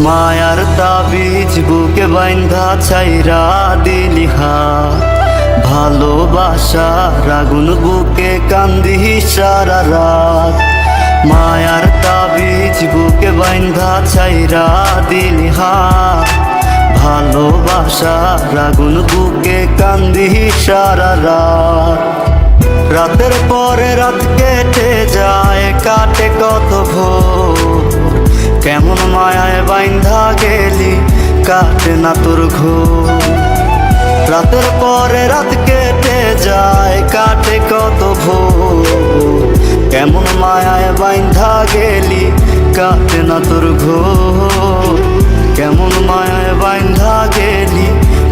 মায়ার তাবিজ বুকে বাইন্ধা ছাইরা দিলি হাত, ভালোবাসার আগুন বুকে কান্দি সারা রাত। মায়ার তাবিজ বুকে বাইন্ধা ছাইরা দিলি হাত, ভালোবাসার আগুন বুকে কান্দি সারা রাত। রাতের পরে রাত কেটে যায়, কাটে কত ভোর, কেমন মায়ায় বাইন্ধা গেলি কাটে না তোর ঘোর। রাতের পরে রাত কেটে যায়, কাটে কত ভোর, কেমন মায়ায় বাইন্ধা গেলি কাটে না তোর ঘোর। কেমন মায়ায় বাইন্ধা গেলি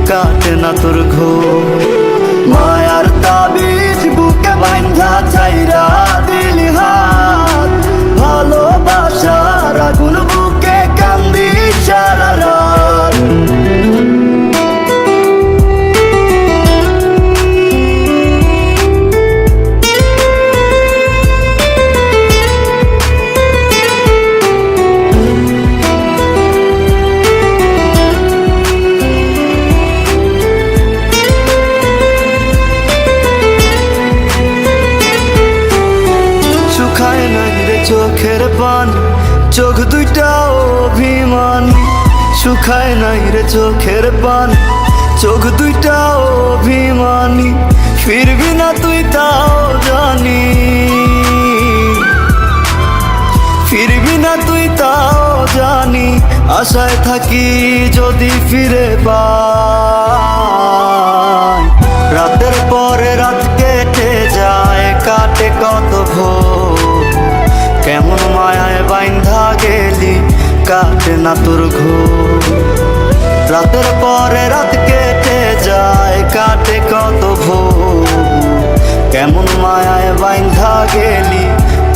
কাটে না তোর ঘোর। মায়ার তাবিজ বুকে বাইন্ধা ছাইরা দিলি হাত, ভালোবাসার আগুন বুকে কান্দি সারা রাত। চোখের পানি, চোখ দুইটা অভিমানী, শুকায় নাই রে চোখের পানি, চোখ দুইটা অভিমানী। ফিরবি না তুই তাও জানি, ফিরবি না তুই তাও জানি, আশায় থাকি যদি ফিরে পাই। রাতের পরে রাত কেটে যায়, কাটে কত ভোর, কেমন মায়ায় বাইন্ধা গেলি কাটে না তোর ঘোর। রাতের পরে রাত কেটে যায়, কাটে কত ভোর, কেমন মায়ায় বাইন্ধা গেলি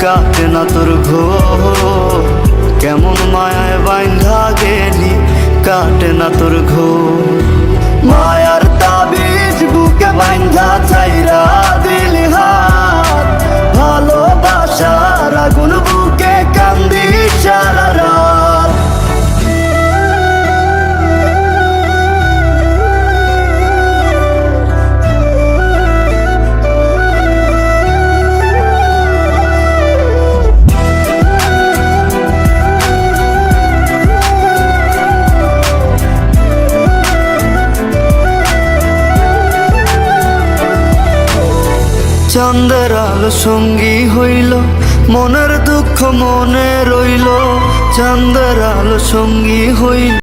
কাটে না তোর ঘোর। কেমন মায়ায় বাইন্ধা গেলি কাটে না তোর ঘোর। মায়ার তাবিজ বুকে বাইন্ধা ছাইরা দিলি হাত, ভালোবাসার আগুন বুকে কান্দি সারা রাত। চাঁদের আলো সঙ্গী হইল, মনের দুঃখ মনে রইল, চাঁদের আলো সঙ্গী হইল।